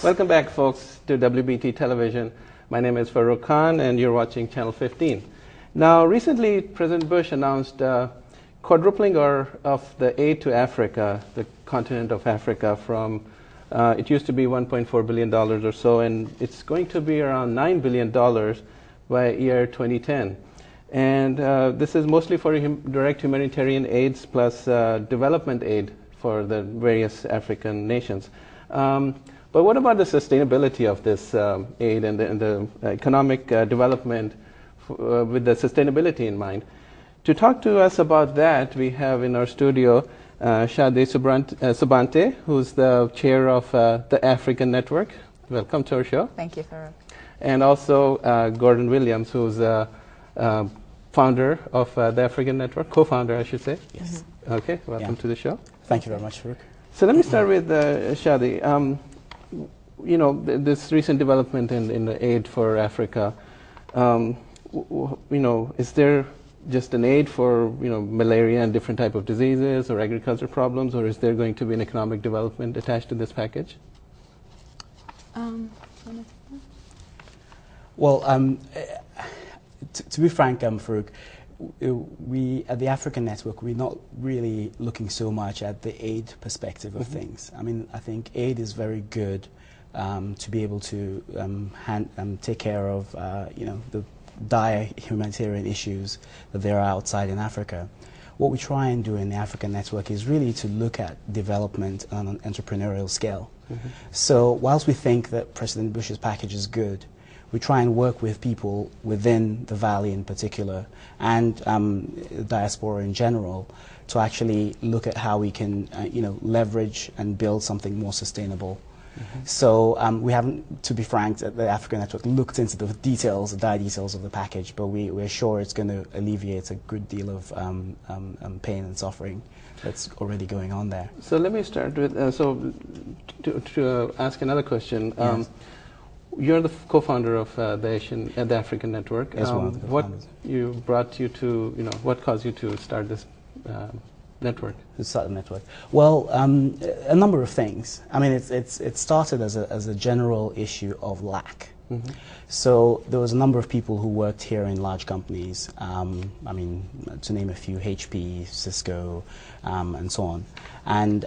Welcome back, folks, to WBT Television. My name is Farouk Khan, and you're watching Channel 15. Now, recently, President Bush announced quadrupling of the aid to Africa, the continent of Africa, from it used to be $1.4 billion or so, and it's going to be around $9 billion by year 2010. And this is mostly for direct humanitarian aids plus development aid for the various African nations. But what about the sustainability of this aid and the economic development with the sustainability in mind? To talk to us about that, we have in our studio Shadi Subante, who's the chair of the African Network. Welcome to our show. Thank you, Farouk. And also Gordon Williams, who's founder of the African Network, co-founder, I should say. Yes. Okay, welcome to the show. Thank you very much, Farouk. So let me start with Shadi. You know, this recent development in the aid for Africa, you know, is there just an aid for, you know, malaria and different type of diseases or agriculture problems, or is there going to be an economic development attached to this package? Well, to be frank, Farouk, we at the African Network, we're not really looking so much at the aid perspective of things. I mean, I think aid is very good to be able to take care of, you know, the dire humanitarian issues that there are outside in Africa. What we try and do in the African Network is really to look at development on an entrepreneurial scale. So whilst we think that President Bush's package is good, we try and work with people within the Valley in particular and diaspora in general to actually look at how we can you know, leverage and build something more sustainable. So we haven't, to be frank, at the African Network looked into the details, the dire details of the package, but we're sure it's going to alleviate a good deal of pain and suffering that's already going on there. So let me start with, to ask another question. Yes. You're the co-founder of the African Network. Yes, one of the co-founders. What caused you to start this network? To start the network. Well, a number of things. I mean, it started as a general issue of lack. So there was a number of people who worked here in large companies. I mean, to name a few, HP, Cisco, and so on. And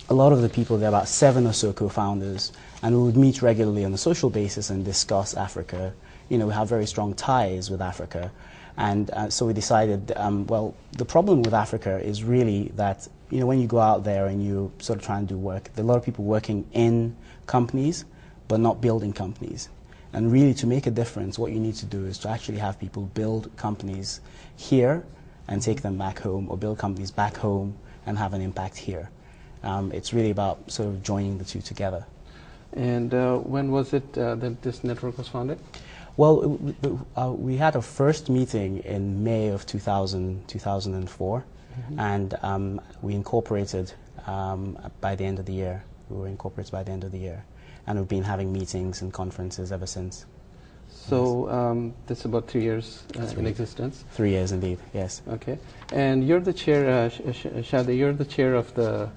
a lot of the people, there are about 7 or so co-founders, and we would meet regularly on a social basis and discuss Africa. You know, we have very strong ties with Africa. And so we decided, well, the problem with Africa is really that, you know, when you go out there and you sort of try and do work, there are a lot of people working in companies, but not building companies. And really, to make a difference, what you need to do is to actually have people build companies here and take them back home, or build companies back home and have an impact here. It's really about sort of joining the two together. And when was it that this network was founded? Well, we had our first meeting in May of 2004, and we incorporated by the end of the year. We were incorporated by the end of the year, and we've been having meetings and conferences ever since. So that's about 2 years in existence? 3 years indeed, yes. Okay. And you're the chair, Shadi, you're the chair of the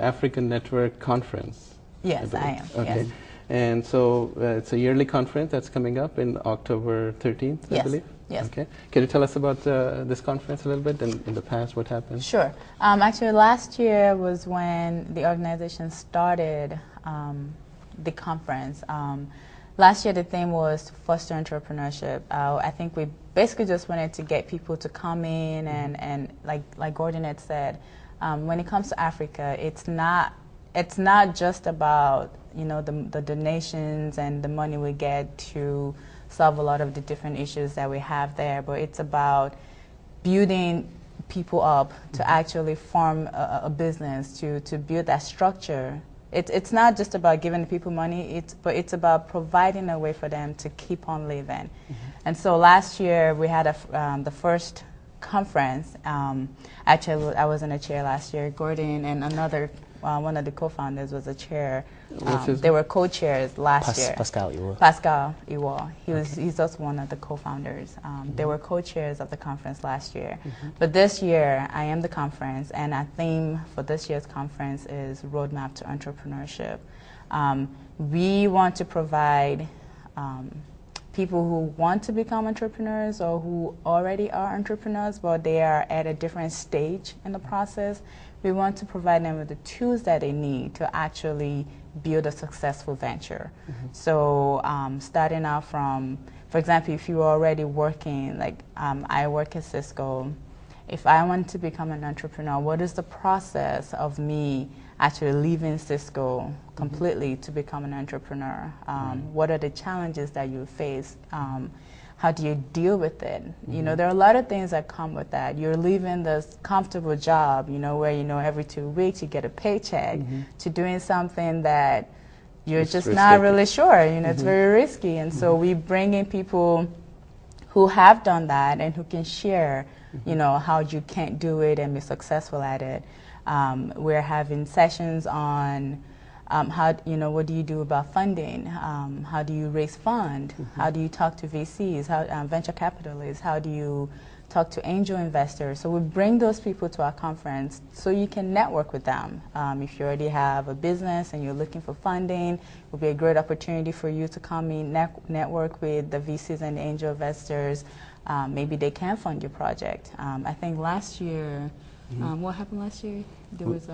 African Network Conference. Yes, I am. Okay. Yes. And so it's a yearly conference that's coming up in October 13th, I believe? Yes. Okay. Can you tell us about this conference a little bit, and in the past, what happened? Sure. Actually, last year was when the organization started the conference. Last year, the theme was to foster entrepreneurship. I think we basically just wanted to get people to come in and like Gordon had said, when it comes to Africa, it's not just about, you know, the donations and the money we get to solve a lot of the different issues that we have there, but it's about building people up to actually form a business, to build that structure. It's not just about giving people money, but it's about providing a way for them to keep on living. And so last year we had the first conference. Actually, I was in a chair last year. Gordon and another one of the co-founders was a chair. They were co-chairs last year. Pascal Iwo. Pascal Iwo. He's also one of the co-founders. They were co-chairs of the conference last year. But this year, I am the conference, and our theme for this year's conference is Roadmap to Entrepreneurship. We want to provide people who want to become entrepreneurs or who already are entrepreneurs, but they are at a different stage in the process. We want to provide them with the tools that they need to actually build a successful venture. So starting out from, for example, if you're already working, like I work at Cisco, if I want to become an entrepreneur, what is the process of me actually leaving Cisco completely to become an entrepreneur? What are the challenges that you face? How do you deal with it? You know, there are a lot of things that come with that. You're leaving this comfortable job, you know, where, you know, every 2 weeks you get a paycheck, to doing something that you're It's just risky. not really sure. You know, it's very risky. And so we bring in people who have done that and who can share, you know, how you can't do it and be successful at it. We're having sessions on how, you know, what do you do about funding? How do you raise fund? How do you talk to VCs, how, venture capitalists? How do you talk to angel investors? So we bring those people to our conference so you can network with them. If you already have a business and you're looking for funding, it will be a great opportunity for you to come in, network with the VCs and angel investors. Maybe they can fund your project. I think last year, what happened last year? There was